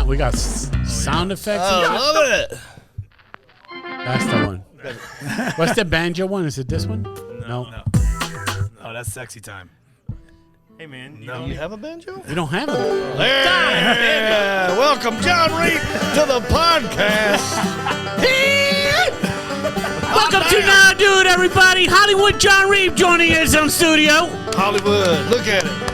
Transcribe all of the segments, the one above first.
We got sound effects. I love it. That's the one. What's the banjo one? Is it this one? No. Oh, that's sexy time. Hey, man. No, you have a banjo? We don't have it. Yeah. Welcome, Jon Reep, to the podcast. Welcome to Now Dude, everybody. Hollywood Jon Reep joining us on studio. Hollywood, look at it.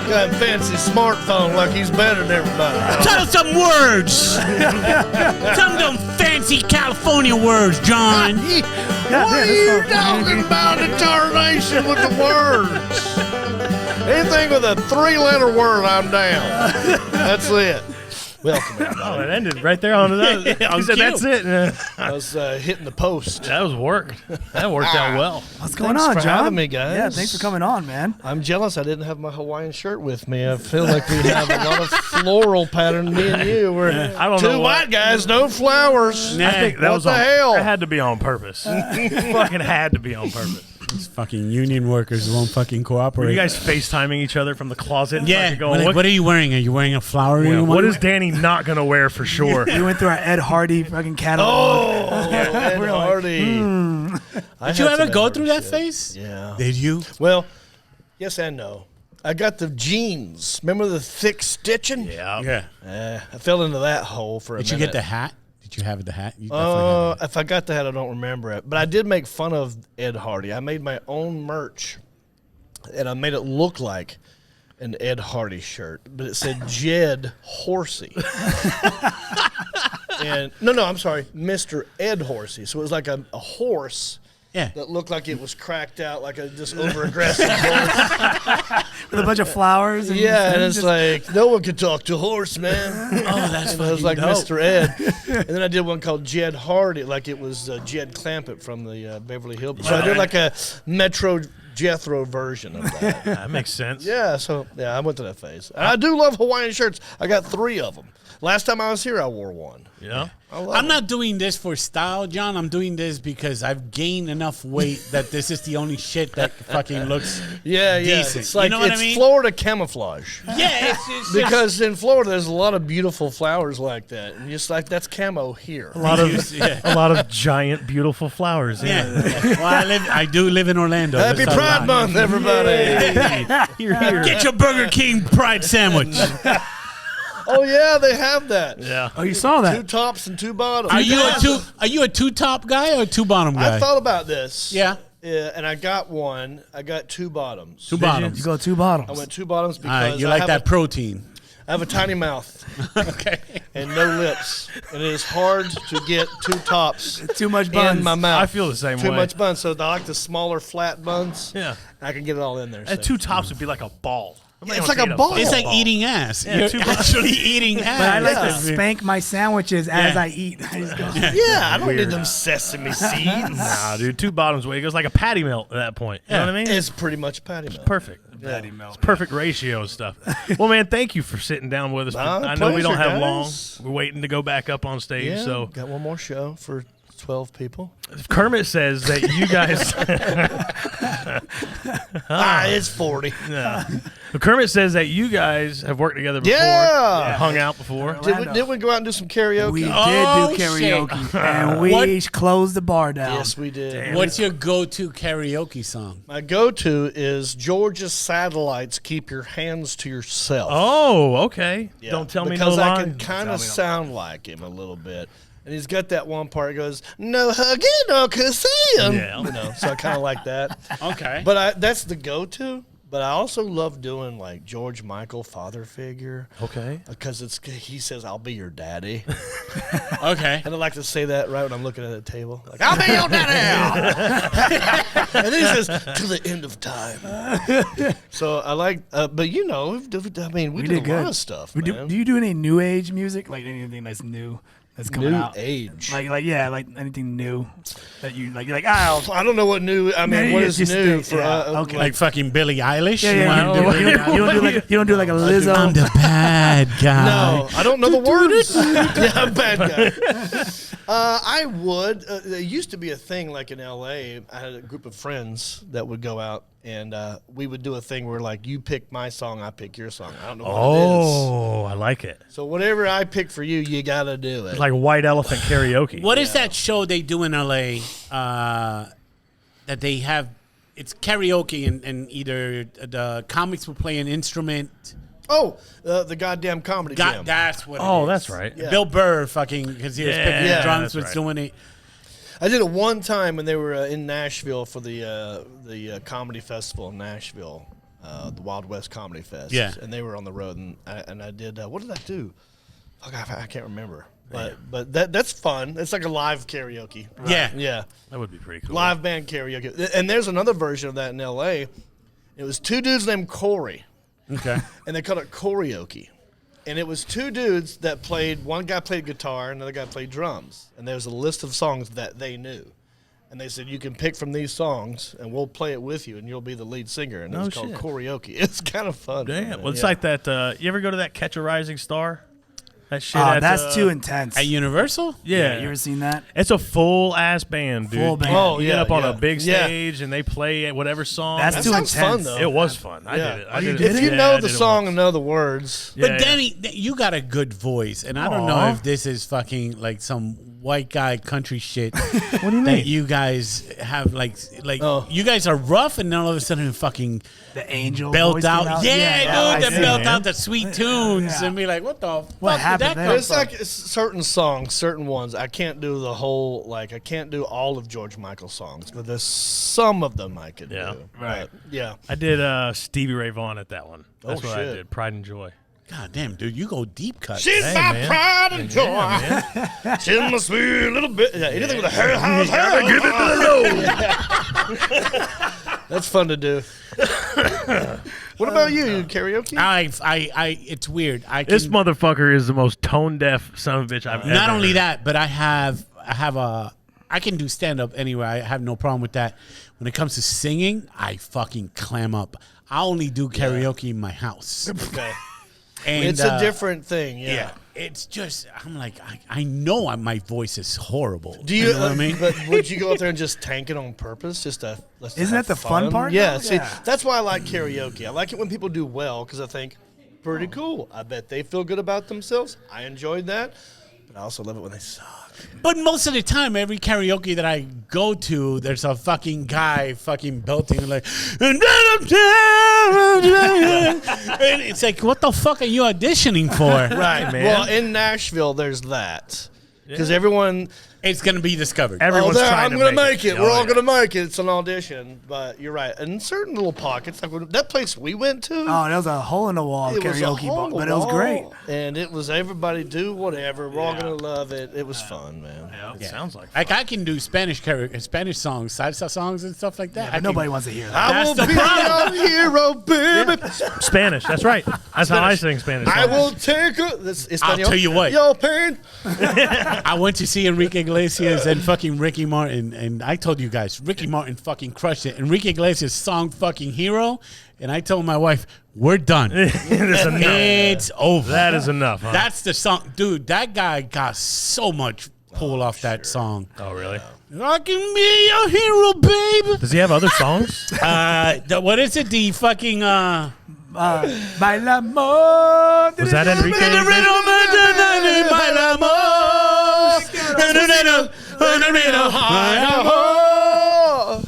Got a fancy smartphone like he's better than everybody. Tell us some words. Some of them fancy California words, John. What are you talking about in tarnation with the words? Anything with a 3-letter word, I'm down. That's it. Welcome, everybody. Oh, it ended right there on that. On He said, cue. that's it. I was hitting the post. That was work. That worked out well. What's going Thanks on, for John? having me, guys. Yeah, thanks for coming on, man. I'm jealous I didn't have my Hawaiian shirt with me. I feel like we have a lot of floral pattern, me and you. We're I don't know two why. white guys, no flowers. Nah. I think that What was the on, hell? It had to be on purpose. Fucking had to be on purpose. These fucking union workers won't fucking Were cooperate. you guys FaceTiming each other from the closet? And Yeah. fucking going, What are you wearing? Are you wearing a flowery one? what is Danny not going to wear for sure? We went through our Ed Hardy fucking catalog. Oh, Ed Hardy. Did you ever go through that phase? Yeah. Did you? Well, yes and no. I got the jeans. Remember the thick stitching? Yeah. Yeah. I fell into that hole for a Did you minute. get the hat? Did you have the hat? You definitely had it. If I got the hat, I don't remember it. But I did make fun of Ed Hardy. I made my own merch, and I made it look like an Ed Hardy shirt, but it said Jed Horsey. And no, I'm sorry, Mr. Ed Horsey. So it was like a horse Yeah. that looked like it was cracked out, like a just over-aggressive horse. With a bunch of flowers. And Yeah, and it's just- like, no one could talk to horse, man. Oh, that's And it was like dope. Mr. Ed. And then I did one called Jed Hardy, like it was Jed Clampett from the Beverly Hills. So I did like a Metro Jethro version of that. That makes sense. Yeah, I went to that phase. And I do love Hawaiian shirts. I got 3 of them. Last time I was here, I wore one. Yeah. I'm not doing this for style, John. I'm doing this because I've gained enough weight that this is the only shit that fucking looks Yeah. decent. It's like You know what I it's mean? Florida camouflage. Yeah, it's Because in Florida, there's a lot of beautiful flowers like that, and just like that's camo here. A lot of giant, beautiful flowers. Yeah. Well, I do live in Orlando. Happy That's a Pride lot. Month, everybody! Here, here. Get your Burger King Pride sandwich. Oh yeah, they have that. Yeah. Oh, you saw 2 that? tops and 2 bottoms. Are you a 2-top guy or a 2-bottom guy? I thought about this. Yeah. And I got one. I got 2 bottoms. 2 bottoms. You go 2 bottoms. I went 2 bottoms All because right, you I like have that protein. I have a tiny mouth Okay. and no lips, and it is hard to get 2 tops Too much buns. in my mouth. I feel the same Too way. much buns, so I like the smaller flat buns. Yeah. I can get it all in there. And 2 tops would be like a ball. Nobody It's wants like to a eat ball. It's like eating ass. Yeah, You're 2 actually eating ass. But I like Yeah. to spank my sandwiches as Yeah. I eat. I just go, Yeah, I don't Weird. need them sesame seeds. Nah, dude. 2 bottoms way. It goes like a patty melt at that point. You know what I mean? It's pretty much patty melt. Perfect. Patty melt. It's perfect ratio and stuff. Well, man, thank you for sitting down with us. My I know we don't pleasure, have guys. long. We're waiting to go back up on stage. Yeah, So got one more show for 12 people. Kermit says that you guys. It's 40. Yeah. Kermit says that you guys have worked together before. Yeah. Hung out before. Did we go out and do some karaoke? we Oh, did do karaoke. shit. And we What? closed the bar down. Yes, we did. What's your go-to karaoke song? My go-to is Georgia Satellites, Keep Your Hands to Yourself. Oh, okay. Yeah, Don't tell me no because I line. can kind of sound like him a little bit. And he's got that one part that goes, no hugging, no kissing. Yeah. You know, so I kind of like that. Okay. But that's the go-to. But I also love doing like George Michael, father figure. Okay. Because he says, I'll be your daddy. Okay. And I like to say that right when I'm looking at the table. Like, I'll be your daddy. And then he says, to the end of time. So I like, but you know, we did a good. lot of stuff, Do man. you do any new age music? Like anything that's new? That's coming New out? age. Like anything new that you like? You're like, oh, I don't know what new. I mean, Man, what you is just new think- for? yeah, okay. Like fucking Billie Eilish? yeah, You yeah. wanna do You don't do like a Lizzo. I'm the bad guy. No, I don't know the words. Yeah, I'm a bad guy. I would. There used to be a thing like in L.A. I had a group of friends that would go out, and we would do a thing where, like, you pick my song, I pick your song. I don't know what it is. Oh, I like it. So whatever I pick for you, you got to do it. It's like White Elephant karaoke. What is that show they do in LA that they have? It's karaoke, and either the comics will play an instrument. Oh, the goddamn comedy jam. That's what it Oh, is. that's right. Yeah. Bill Burr fucking, because he was picking the drums, that's was right. doing it. I did it one time when they were in Nashville for the comedy festival in Nashville, the Wild West Comedy Fest. Yeah. And they were on the road, and I did, what did I do? Fuck, I can't remember. But that's fun. It's like a live karaoke. Right? Yeah. Yeah. That would be pretty cool. Live band karaoke. And there's another version of that in L.A. It was two dudes named Corey. Okay. And they called it karaoke. And it was two dudes that played, one guy played guitar, another guy played drums. And there was a list of songs that they knew. And they said, you can pick from these songs, and we'll play it with you, and you'll be the lead singer. And it was called karaoke. It's kind of fun. Damn. Man. Well, it's like that. You ever go to that Catch a Rising Star? That shit. Oh, at, that's too intense. At Universal? Yeah. You ever seen that? It's a full ass band, dude. Full band. Oh, You get yeah, up on yeah. a big Yeah. stage and they play whatever song. That's That too sounds intense. fun, though. It was fun. I Yeah. did it. Oh, I you did did it. If you Yeah, know I the did it song once. and know the words. But Yeah. Danny, you got a good voice, and I don't know Aw. if this is fucking like some white guy country shit. What do you that mean? you guys have like Oh. you guys are rough, and then all of a sudden fucking The angel belt voice out. came out. Yeah, I dude, see. they belt man. out the sweet tunes Yeah. and be like, what the What fuck happened did that there? come It's from? like certain songs, certain ones. I can't do the whole, like, I can't do all of George Michael's songs, but there's some of them I could Yeah. do. Right. But, yeah. I did Stevie Ray Vaughan at that one. That's Oh, what I shit. did. Pride and Joy. God damn, dude, you go deep cut. She's Hey, my man. pride and joy. Yeah, She's my sweet little bit. Yeah, anything with a hair house. That's fun to do. What about you? Karaoke? I it's weird. I can, This motherfucker is the most tone deaf son of a bitch I've ever not only heard. that, but I can do stand up anywhere. I have no problem with that. When it comes to singing, I fucking clam up. I only do karaoke in my house. Okay. And It's a different thing. Yeah. It's just, I'm like, I know my voice is horrible. Do you? know what I mean? But would you go out there and just tank it on purpose, just to? Isn't that the fun part, Yeah. though? See, Yeah. that's why I like karaoke. I like it when people do well because I think pretty cool. I bet they feel good about themselves. I enjoyed that, but I also love it when they suck. But most of the time, every karaoke that I go to, there's a fucking guy fucking belting like, and it's like, what the fuck are you auditioning for? Right, man. Well, in Nashville, there's that because everyone. It's gonna be discovered. Everyone's trying I'm to gonna make it. Oh, We're all yeah. gonna make it. It's an audition, but you're right. In certain little pockets, like that place we went to. Oh, that was a hole in the wall It was a karaoke hole in bar, the but it was great. wall, and it was everybody do whatever. We're all gonna love it. It was fun, man. Yeah, it sounds like Like I can do Spanish songs, salsa songs, and stuff like that. But nobody wants to hear that. I will That's the be problem. your hero, baby. Spanish. That's right. That's how I sing Spanish. I songs. will take a. I'll tell you what. Your pain. I went to see Enrique Iglesias and fucking Ricky Martin, and I told you guys, Ricky Martin fucking crushed it. Enrique Iglesias song fucking Hero, and I told my wife, we're done. That's enough. It's over. That is enough. Huh? That's the song. Dude, that guy got so much pull off that song. Oh, really? I can be your hero, babe. Does he have other songs? What is it? The fucking Baila amor. Was that Enrique?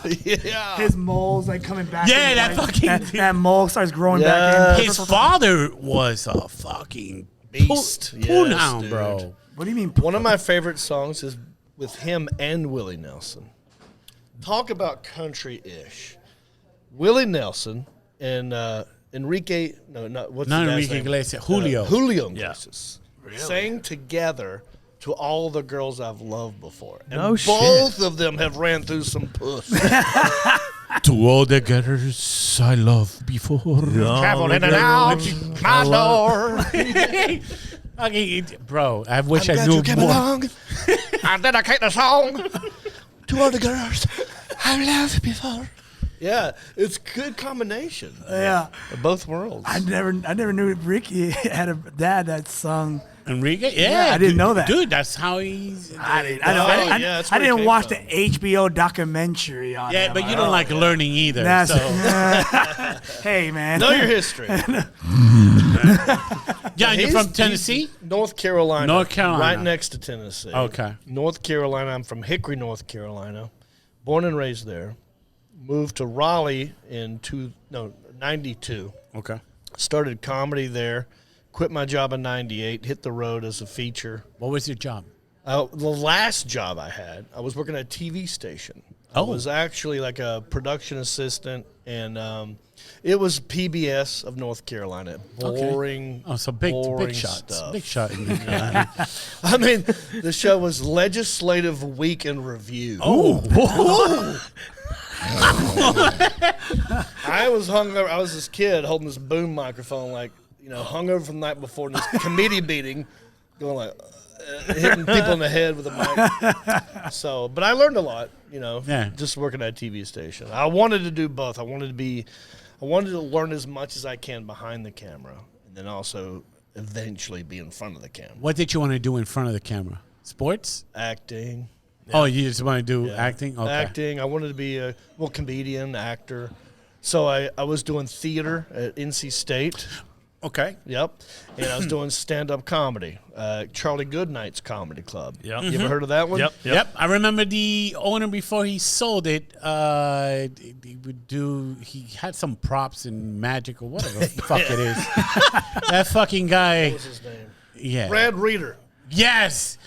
Yeah. His mole's like coming back. Yeah, in, that like, fucking- that mole starts growing Yeah. back in. His father was a fucking Beast. Poon Yes, hound, dude. bro. What do you mean? One of my favorite songs is with him and Willie Nelson. Talk about country-ish. Willie Nelson and Enrique. No, not what's Not the guy's Enrique name? Iglesias, Julio. Julio Yeah. Iglesias sang together to all the girls I've loved before. And No shit. both of them have ran through some puss. To all the girls I loved before. Travel in and out my door. Okay, bro, I wish I'm I glad knew you came more. along. I dedicate the song to all the girls I loved before. Yeah, it's good combination. Yeah. Of both worlds. I never knew Ricky had a dad that sung Enrique? Yeah, I didn't know that. Dude, that's how he's... that's I where it didn't came watch from. the HBO documentary on Yeah, him. but you don't like learning either. That's, So. hey, man. Know your history. John, you're from Tennessee? North Carolina. North Carolina. Right next to Tennessee. Okay. North Carolina. I'm from Hickory, North Carolina. Born and raised there. Moved to Raleigh in 92. Okay. Started comedy there. Quit my job in 98. Hit the road as a feature. What was your job? The last job I had, I was working at a TV station. I was actually like a production assistant, and it was PBS of North Carolina. Boring. Oh, so boring big shots. stuff. Big shot. I mean, the show was Legislative Week in Review. I was hungover. I was this kid holding this boom microphone, like, hungover from the night before in this committee meeting, going like, hitting people in the head with a mic. So, but I learned a lot, just working at a TV station. I wanted to do both. I wanted to learn as much as I can behind the camera, and then also eventually be in front of the camera. What did you want to do in front of the camera? Sports? Acting. Yeah. Oh, you just want to do acting? Okay. Acting. I wanted to be a comedian, actor. So I was doing theater at NC State. Okay. Yep. And I was doing stand-up comedy, Charlie Goodnight's Comedy Club. Yep. You ever heard of that one? Yep. I remember the owner before he sold it. He had some props and magic or whatever the fuck it is. That fucking guy. What was his name? Yeah. Brad Reeder. Yes.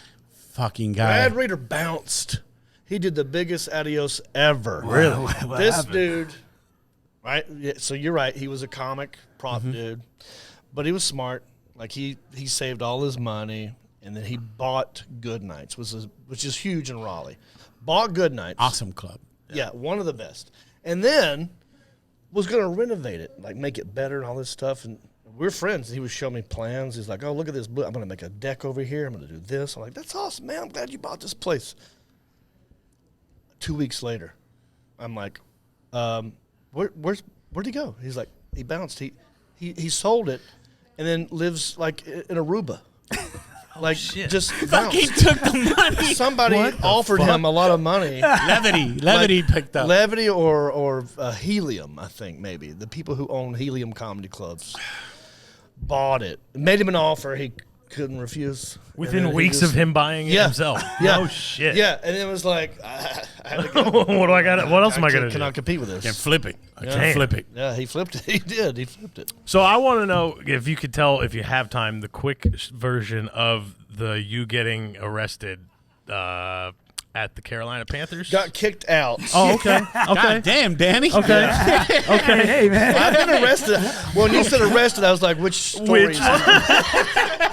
Fucking guy. Brad Reeder bounced. He did the biggest adios ever. Really? What This happened? dude, right? Yeah, so you're right. He was a comic prop dude, but he was smart. Like he saved all his money, and then he bought Goodnights, which is huge in Raleigh. Bought Goodnights. Awesome club. Yeah, one of the best. And then was going to renovate it, like make it better and all this stuff. And we're friends. He was showing me plans. He's like, "Oh, look at this. I'm going to make a deck over here. I'm going to do this." I'm like, "That's awesome, man. I'm glad you bought this place." 2 weeks later, I'm like, where'd he go? He's like, he bounced. He sold it, and then lives like in Aruba. Like shit. just Fucking bounced. took the money. Somebody offered him a lot of money. Levity picked up. Levity or Helium, I think, maybe. The people who own Helium comedy clubs bought it. Made him an offer he couldn't refuse. Within weeks of him buying it himself. Yeah. Oh, shit. Yeah, and it was like, I had to go. What do I got? What else am I going to do? Cannot compete with this. Can't flip it. I Yeah. can't flip it. Yeah, he flipped it. He did. He flipped it. So I want to know if you could tell, if you have time, the quick version of you getting arrested at the Carolina Panthers. Got kicked out. Oh, okay. Okay. God damn, Danny. Okay. Okay, hey, man. I've been arrested. When you said arrested, I was like, which story? Which-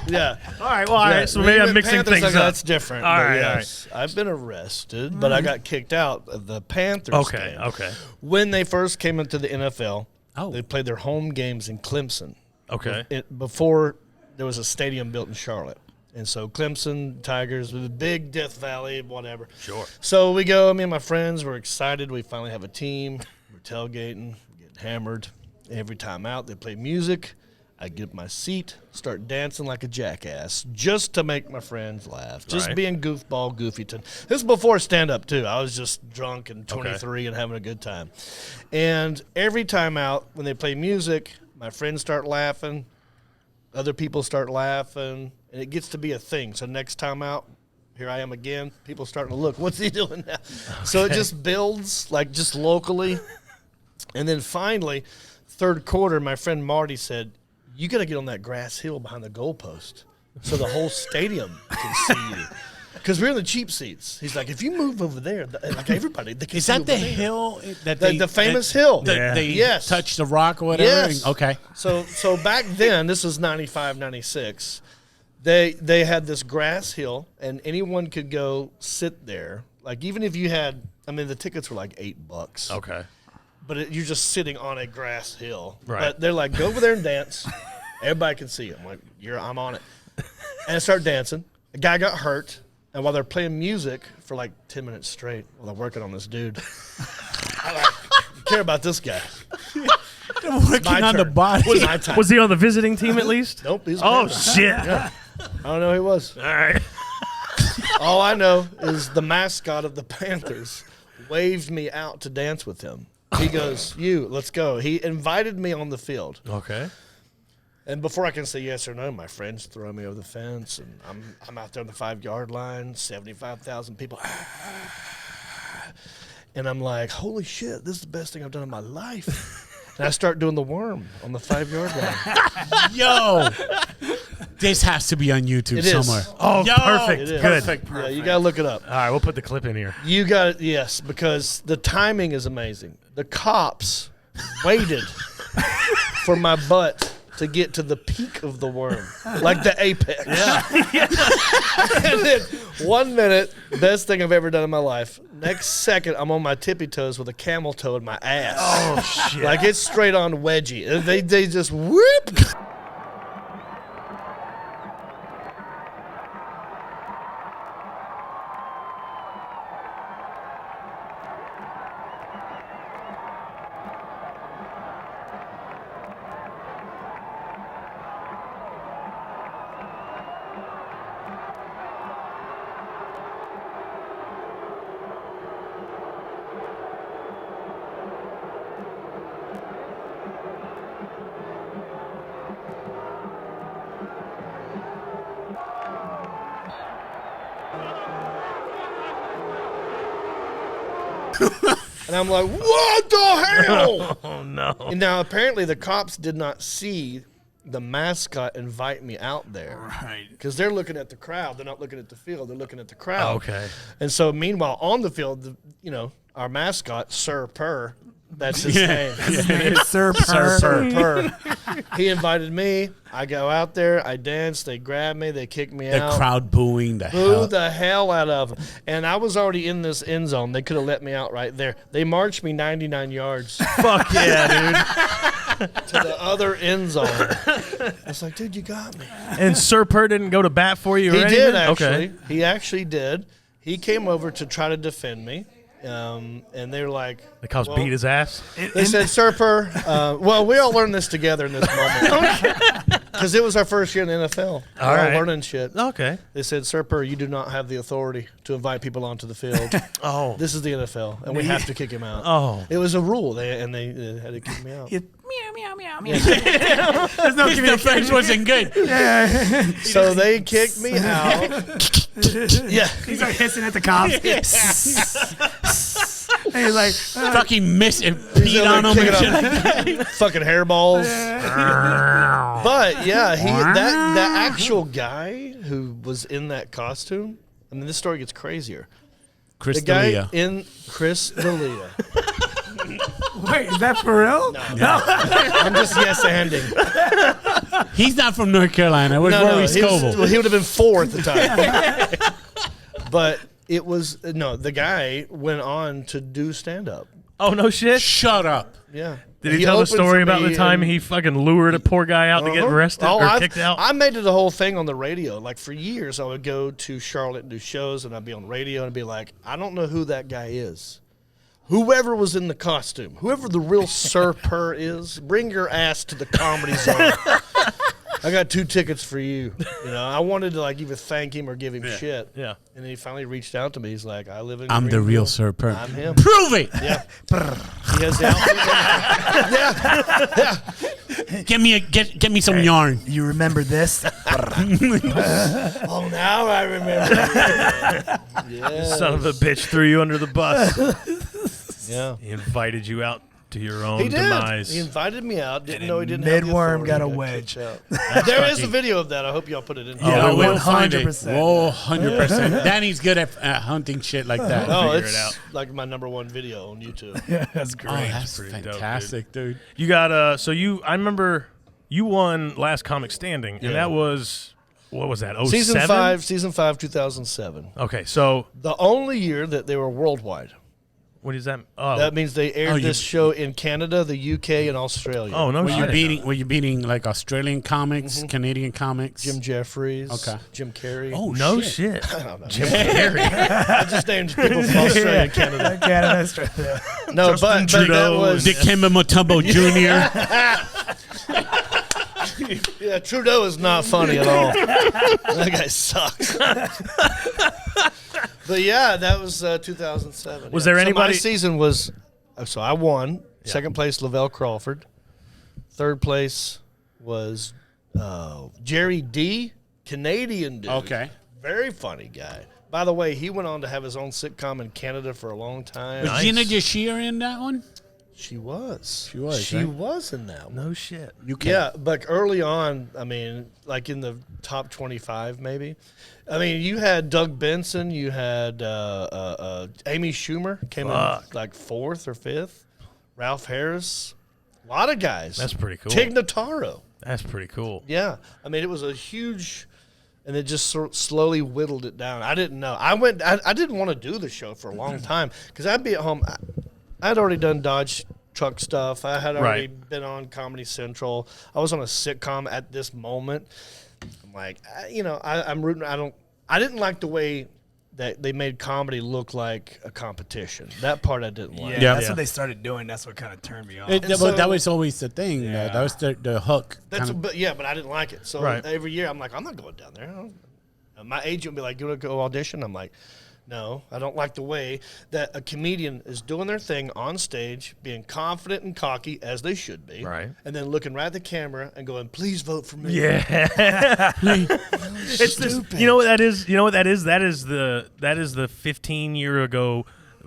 Yeah. All right. Well, all right. So maybe I'm mixing Panthers, things like, up. That's different. All but right, yes, I've been arrested, but I got kicked out of the Panthers Okay. game. Okay. When they first came into the NFL, Oh. they played their home games in Clemson. Okay. Before there was a stadium built in Charlotte. And so Clemson, Tigers, with a big Death Valley, whatever. Sure. So we go, me and my friends, we're excited. We finally have a team. We're tailgating, we're getting hammered. Every time out, they play music. I get up my seat, start dancing like a jackass just to make my friends laugh. Just Right. being goofball, goofyton. This is before stand-up, too. I was just drunk and 23 and having a good time. And every time out, when they play music, my friends start laughing. Other people start laughing. And it gets to be a thing. So next time out, here I am again. People starting to look, what's he doing now? So it just builds, like just locally. And then finally, third quarter, my friend Marty said, you got to get on that grass hill behind the goalpost so the whole stadium can see you. Because we're in the cheap seats. He's like, if you move over there, like everybody, they can Is see that over the there. hill that The famous hill. That they Yes. touch the rock or whatever? Yes. Okay. So back then, this was 95, 96, they had this grass hill, and anyone could go sit there. Like, even if you had, the tickets were like $8. Okay. But you're just sitting on a grass hill. Right. But they're like, go over there and dance. Everybody can see you. I'm like, I'm on it. And I start dancing. A guy got hurt. And while they're playing music for like 10 minutes straight, while they're working on this dude, I care about this guy. Working My on the turn. body. Was my time. Was he on the visiting team at least? Nope. He's Oh, Panthers. shit. Yeah. I don't know who he was. All right. All I know is the mascot of the Panthers waved me out to dance with him. He goes, let's go. He invited me on the field. Okay. And before I can say yes or no, my friends throw me over the fence, and I'm out there on the 5-yard line, 75,000 people. And I'm like, holy shit, this is the best thing I've done in my life. And I start doing the worm on the 5-yard line. Yo, this has to be on YouTube It is. somewhere. Oh, Yo, perfect. It is. Good. Perfect. Yeah, you got to look it up. All right, we'll put the clip in here. You got it, yes, because the timing is amazing. The cops waited for my butt to get to the peak of the worm, like the apex. Yeah. And then 1 minute, best thing I've ever done in my life. Next second, I'm on my tippy toes with a camel toe in my ass. Oh, shit. Like it's straight on wedgie. They just whoop. And I'm like, what the hell? Oh, no. And now, apparently, the cops did not see the mascot invite me out there. Right. Because they're looking at the crowd. They're not looking at the field. They're looking at the crowd. Okay. And so, meanwhile, on the field, our mascot, Sir Purr, that's his name. Sir Purr. Sir Purr. He invited me. I go out there. I dance. They grab me. They kick me The out. crowd booing the Boo hell. the hell out of them. And I was already in this end zone. They could have let me out right there. They marched me 99 yards Fuck yeah, dude. to the other end zone. I was like, dude, you got me. And Sir Purr didn't go to bat for you or He anything? did, actually. Okay. He actually did. He came over to try to defend me. And they were like, The cops beat his ass? they said, Sir Purr, well, we all learned this together in this moment. Because it was our first year in the NFL. We're all right. learning shit. Okay. They said, Sir Purr, you do not have the authority to invite people onto the field. Oh. This is the NFL, and we have to kick him out. Oh. It was a rule, they had to kick me out. Meow, meow, meow, meow. There's no His defense communication. wasn't good. So they kicked me out. Yeah. He's like hissing at the cops. And he's like, Fucking miss and peed on him and shit like that. Fucking hairballs. But yeah, that actual guy who was in that costume. I mean, this story gets crazier. Chris The guy D'Elia. in Chris D'Elia. wait, is that for real? I'm just yes-anding. He's not from North Carolina. Where's Rory Scovel? He would have been 4 at the time. But it was the guy went on to do stand-up. Oh, no shit? Shut up. Yeah. Did he tell the opened story for about the me time and- he fucking lured a poor guy out to get arrested or kicked out? I made it a whole thing on the radio. Like for years, I would go to Charlotte and do shows, and I'd be on radio and be like, I don't know who that guy is. Whoever was in the costume, whoever the real Sir Purr is, bring your ass to the Comedy Zone. I got 2 tickets for you. I wanted to like either thank him or give him shit. Yeah. And he finally reached out to me. He's like, I live in I'm the Greenville. real Sir Purr. I'm him. Prove it. Yeah. He has the outfit. Get me some yarn. You remember this? Oh, now I remember. Yes. Son of a bitch threw you under the bus. Yeah. He invited you out to your own He did. demise. He invited me out. Didn't know he didn't have the Midworm authority, got a kicked wedge. out. There is a video of that. I hope y'all put it in. Yeah, I will find it. 100%. Oh, 100%. Danny's good at hunting shit like that. No, Figure it's it out. like my #1 video on YouTube. Yeah, that's Oh, great. that's pretty dope, fantastic, dude. You got I remember you won Last Comic Standing, and that was, what was that, 07? Season 5, 2007. Okay, so The only year that they were worldwide. what is that? Oh, That means they aired you- this show in Canada, the UK, and Australia. oh no Were you shit. beating like Australian comics, Canadian comics? Jim Jeffries. Okay. Jim Carrey. Oh, No shit. shit. I don't know. Jim Carrey. I just named people from Australia and Canada. Canada, Australia. No, but that Trudeau was Dikembe Mutombo Jr. Yeah, Trudeau is not funny at all. That guy sucks. But yeah, that was 2007. Was there So anybody- my season was, so I won. Second place, Lavelle Crawford. Third place was Jerry D, Canadian dude. Okay. Very funny guy. By the way, he went on to have his own sitcom in Canada for a long time. Was Gina Yashir in that one? She was. She was, She right? was in that one. No shit. You can. Yeah, but early on, I mean, like in the top 25, maybe. I mean, you had Doug Benson, you had Amy Schumer came in like 4th or 5th. Ralph Harris, a lot of guys. That's pretty cool. Tig Notaro. That's pretty cool. Yeah, I mean, it was a huge, and it just slowly whittled it down. I didn't know. I didn't want to do the show for a long time because I'd be at home. I'd already done Dodge truck stuff. I had already been on Comedy Central. I was on a sitcom at this moment. I'm like, I'm rooting. I didn't like the way that they made comedy look like a competition. That part I didn't like. Yeah, that's what they started doing. That's what kind of turned me off. But that was always the thing. Yeah. That was the hook. But I didn't like it. So every year I'm like, I'm not going down there. And my agent would be like, you want to go audition? I'm like, no, I don't like the way that a comedian is doing their thing on stage, being confident and cocky as they should be, Right. and then looking right at the camera and going, "Please vote for me." Yeah. It's Stupid. this, you know what that is? You know what that is? That is the 15-year ago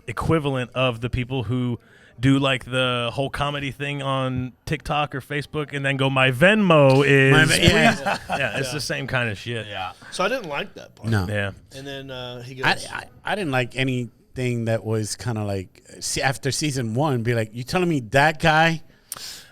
equivalent of the people who do like the whole comedy thing on TikTok or Facebook and then go, my Venmo is yeah, it's the same kind of shit. Yeah. So I didn't like that part. No. Yeah. And then he goes, I didn't like anything that was kind of like after season 1. Be like, you telling me that guy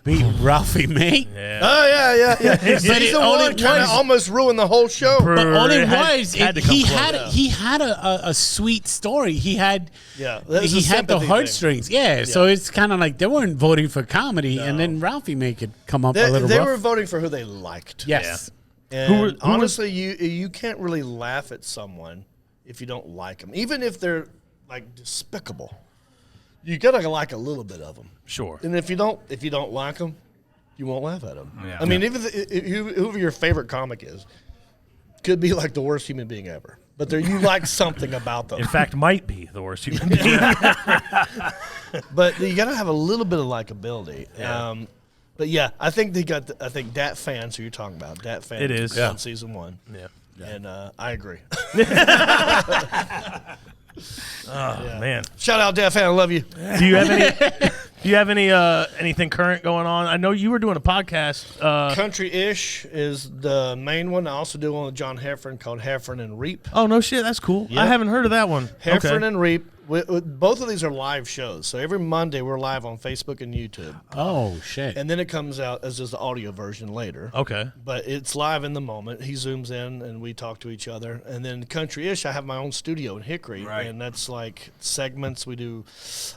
beat Ralphie May? Yeah. "Oh yeah." But Season it only one kind of was- almost ruined the whole show. But all it Had- was, had to come he close. had a sweet story. He had Yeah, that was he a had the sympathy heartstrings. Yeah, so it's kind of like they weren't voting for comedy, and then Ralphie May could come up a little They rough. were voting for who they liked. Yes. And honestly, you can't really laugh at someone if you don't like them, even if they're like despicable. You gotta like a little bit of them. Sure. And if you don't like them, you won't laugh at them. Yeah. I mean, even whoever your favorite comic is, could be like the worst human being ever, but you like something about them. In fact, might be the worst human being. But you gotta have a little bit of likability. Yeah. But yeah, I think I think Dat Fans, who you're talking about, Dat Fans. It is. on season 1. Yeah. And I agree. Oh man. Shout out Dat Fan, I love you. Do you have any? Do you have any anything current going on? I know you were doing a podcast. Country-ish is the main one. I also do one with John Heffron called Heffron and Reep. Oh no shit, that's cool. I Yep. haven't heard of that one. Heffron Okay. and Reep. Both of these are live shows. So every Monday we're live on Facebook and YouTube. Oh shit! And then it comes out as just the audio version later. Okay. But it's live in the moment. He zooms in and we talk to each other. And then Country-ish, I have my own studio in Hickory. Right. And that's like segments. We do,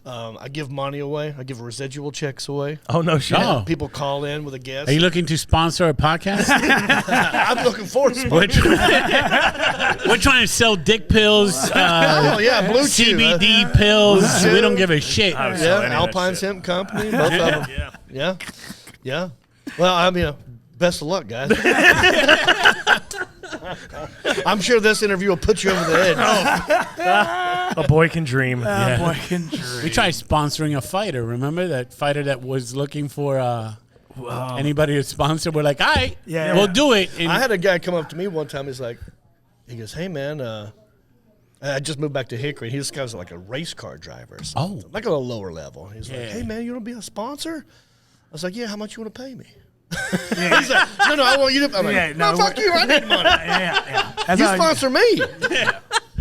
I give money away. I give residual checks away. Oh no shit. Oh. People call in with a guest. Are you looking to sponsor a podcast? I'm looking forward to we're, it. we're trying to sell dick pills, Oh, yeah, Blue Chew. CBD pills. We don't give a shit. I was Yeah, selling any of that Alpine's shit. Hemp Company, both of them. Yeah. Yeah. Well, I mean, best of luck, guys. I'm sure this interview will put you over the edge. A boy can dream. Yeah. Boy, can dream. We tried sponsoring a fighter. Remember that fighter that was looking for anybody to sponsor? We're like, all right, Yeah. we'll do it. And I had a guy come up to me one time. He goes, "Hey, man, I just moved back to Hickory." This guy's like a race car driver or something, like a little lower level. He's like, Yeah. "Hey, man, you want to be a sponsor?" I was like, "Yeah, how much you want to pay me?" He's like, "No, I want you to." I'm like, Yeah, "No, no, fuck you, I need money. Yeah. That's You how sponsor me.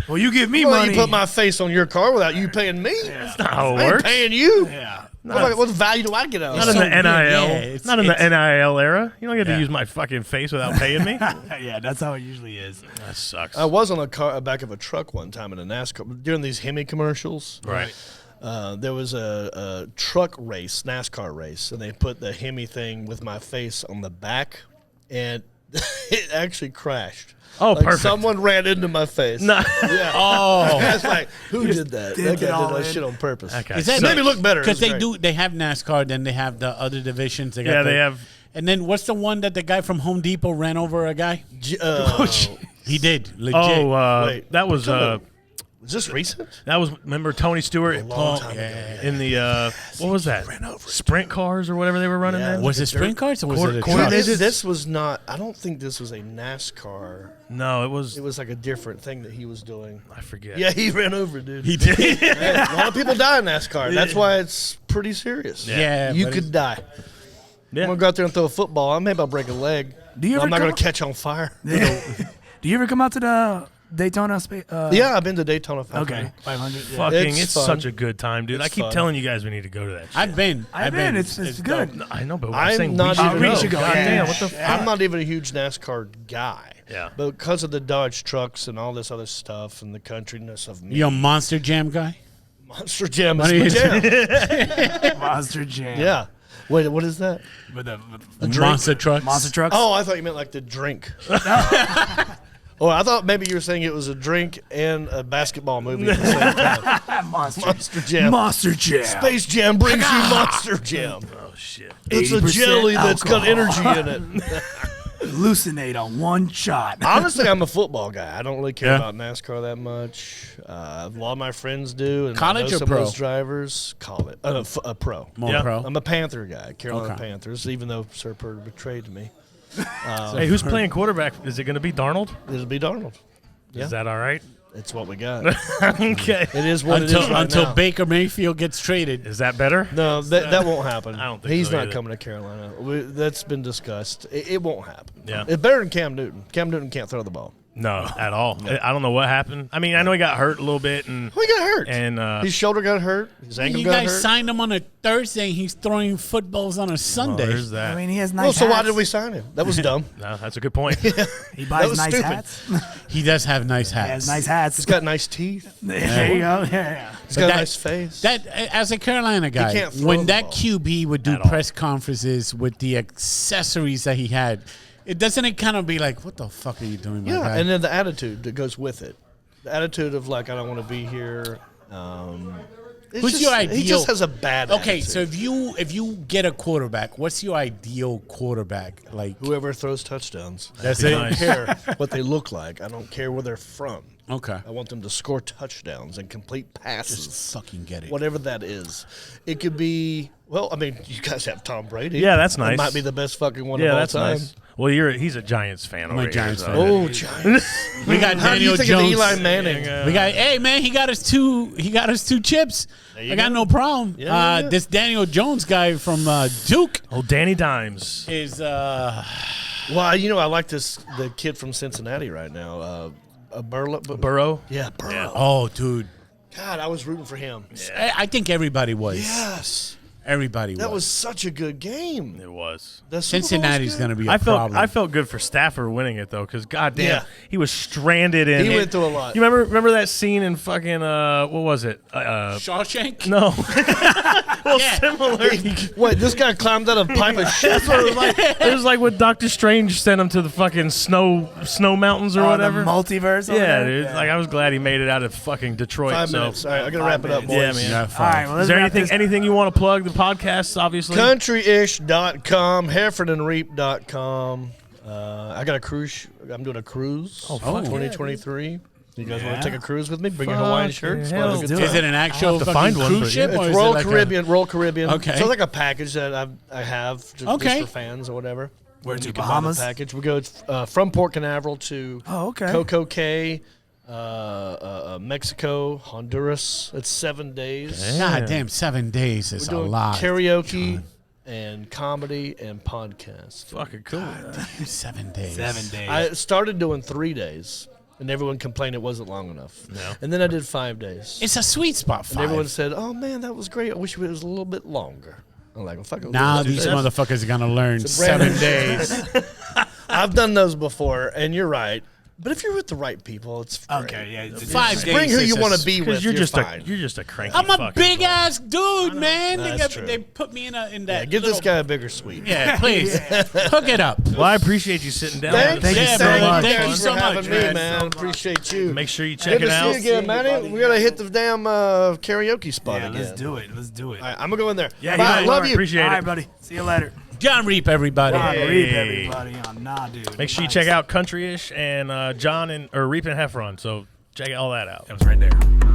well, you give me Well, money. you put my face on your car without you paying me. That's not how it I ain't works. paying you. Yeah. What value do I get out Not of in it? the NIL. it's- Not in the it's- NIL era. You don't get to Yeah. use my fucking face without paying me. Yeah, that's how it usually is. That sucks. I was on a back of a truck one time in a NASCAR during these Hemi commercials. Right. There was a truck race, NASCAR race, and they put the Hemi thing with my face on the back, and it actually crashed. Oh, Like perfect. someone ran into my face. No. Yeah. oh, That's like, who did that? did That it guy all did that in. shit on purpose. That guy Is that- It made me look better. because It was great. they have NASCAR, then they have the other divisions. They got Yeah, the- they have. And then what's the one that the guy from Home Depot ran over a guy? He did. Legit. Wait, that was is this recent? that was remember Tony Stewart Long time ago. in the what was that? Sprint cars or whatever they were running Yeah. in? Was it sprint cars or was it a quarter truck? digits? This was not. I don't think this was a NASCAR. No, it was It was like a different thing that he was doing. I forget. Yeah, he ran over, dude. He did. Yeah, a lot of people die in NASCAR. That's why it's pretty serious. Yeah, you but could die. Yeah. I'm gonna go out there and throw a football. Maybe I'll break a leg. Do you I'm ever not gonna come- catch on fire. Do you ever come out to the Daytona space? Yeah, I've been to Daytona 500. Okay, 500. Yeah. Fucking, It's it's fun. such a good time, dude. It's I keep fun. telling you guys we need to go to that shit. I've been. I've been. It's good. dope. I know, but I'm I'm saying not we even- should we go. should go, God yeah. damn, what the fuck? I'm not even a huge NASCAR guy. Yeah. But because of the Dodge trucks and all this other stuff and the countryness of me, You a Monster Jam guy? Monster Jam What is are my you- jam. Monster Jam. Yeah. Wait, what is that? With the Monster trucks. monster trucks. Oh, I thought you meant like the drink. Oh, I thought maybe you were saying it was a drink and a basketball movie at the same time. Monster Jam. Monster Jam. Space Jam brings you Monster Jam. Oh shit. It's a 80% jelly that's got alcohol. energy in it. Hallucinate on one shot. Honestly, I'm a football guy. I don't really care Yeah. about NASCAR that much. A lot of my friends do. And College I know or some pro? Of those drivers call it a pro. More Yeah. pro. I'm a Panther guy, Carolina Okay. Panthers, even though Sir Purdy betrayed me. Hey, who's playing quarterback? Is it going to be Darnold? It'll be Darnold. Yeah. Is that all right? It's what we got. Okay. It is what it is right Until now. Baker Mayfield gets traded. Is that better? No, that won't happen. I don't think He's so not either. coming to Carolina. That's been discussed. It won't happen. Yeah. It's better than Cam Newton. Cam Newton can't throw the ball. No, at all. I don't know what happened. I mean, I know he got hurt a little bit, and Well, he got hurt. and His shoulder got hurt. His ankle You got guys hurt. signed him on a Thursday. And he's throwing footballs on a Sunday. there's that. I mean, he has nice Well, so why hats. did we sign him? That was dumb. No, that's a good point. He buys was nice stupid. hats. He does have nice He hats. has nice hats. He's got nice teeth. There you go. Yeah. He's got a that- nice face. That as a Carolina guy, can't throw when the that ball. QB would do At all. press conferences with the accessories that he had, it doesn't it kind of be like, what the fuck are you doing, my yeah, guy? and then the attitude that goes with it. The attitude of like, I don't want to be here. Who's your ideal? He just has a bad Okay, attitude. so if you get a quarterback, what's your ideal quarterback? Like Whoever throws touchdowns. that's I it. don't care what they look like. I don't care where they're from. Okay, I want them to score touchdowns and complete passes. just fucking get it. Whatever that is. It could be, well, I mean, you guys have Tom Brady. Yeah, that's That nice. might be the best fucking one Yeah, of all that's time. nice. Well, he's a Giants fan. I'm a over Giants here, fan. Oh, Giants. We got How do Daniel you think Jones. of Eli Manning? We got hey man, he got us two chips. you I got go. no problem. Yeah, yeah. This Daniel Jones guy from Duke Oh, Danny Dimes. is Well, I like the kid from Cincinnati right now. Burrow. Yeah, Burrow. oh dude. God, I was rooting for him. I think everybody was. Yes. Everybody That was. was such a good game. It was. The Super Bowl was Cincinnati's good. going to be a I problem. felt good for Stafford winning it though, because goddamn, Yeah. he was stranded in. He went through a lot. You remember that scene in fucking what was it? Shawshank? No, well, Yeah. similar. Wait, this guy climbed out of a pipe of shit. That's what it was like. It was like when Doctor Strange sent him to the fucking snow mountains or Oh, whatever. the multiverse. over Yeah, there? dude. Like I was glad he made it out of fucking Detroit. 5 so. minutes. All right, I got to wrap it up, boys. Yeah, man. Yeah, All fine. right. Well, Is let's there wrap anything you want to plug? The podcast, obviously. Countryish.com, HerefordandReap.com. I got a cruise. I'm doing a cruise. Oh, fuck 2023. You guys want to take a cruise with me? Bring your Fuck Hawaiian yeah, shirts. hell, We'll have a good do time. Is it an actual I'll have to fucking find one, cruise but ship? yeah. Or It's is it Royal like Caribbean. Royal Caribbean. Okay. So it's like a package that I have just for fans or whatever. Where to, You can buy the Bahamas? package. We go from Port Canaveral to Oh, okay. Coco Cay, Mexico, Honduras. It's 7 days. God damn, 7 days is We're a doing lot. karaoke and comedy and podcast. Fucking cool. 7 days. 7 days. I started doing 3 days, and everyone complained it wasn't long enough. No. And then I did 5 days. It's a sweet spot. And everyone 5. said, "Oh man, that was great. I wish it was a little bit longer." I'm like, "Well, fuck it." Now let's do these that." motherfuckers are gonna learn It's a brand 7 new- days. I've done those before, and you're right. But if you're with the right people, it's great. Okay, yeah. it's- 5 days. Bring who is you a want s- to be with. Because you're You're just fine. a cranky. I'm a fucking big fool. ass dude, man. That's true. They put me in that. Yeah, give this guy a bigger suite. Yeah, please hook it up. Well, I appreciate you sitting down. Thank Thank you you so so much. much. Thank you Thanks so for having much, me, man. man. Appreciate you. Make sure you Good check to it see out. you again, Manny. We gotta hit the damn karaoke spot Yeah, again. let's do it. Let's do it. All right, I'm gonna go in there. Yeah, Bye. you I got it. love you. Appreciate All it. right, buddy. See you later. Jon Reep, everybody. Jon Hey. Reep, everybody on Nah Dude. Make sure you Nice. check out Countryish and John and Reep and Heffron. So check all that out. That was right there.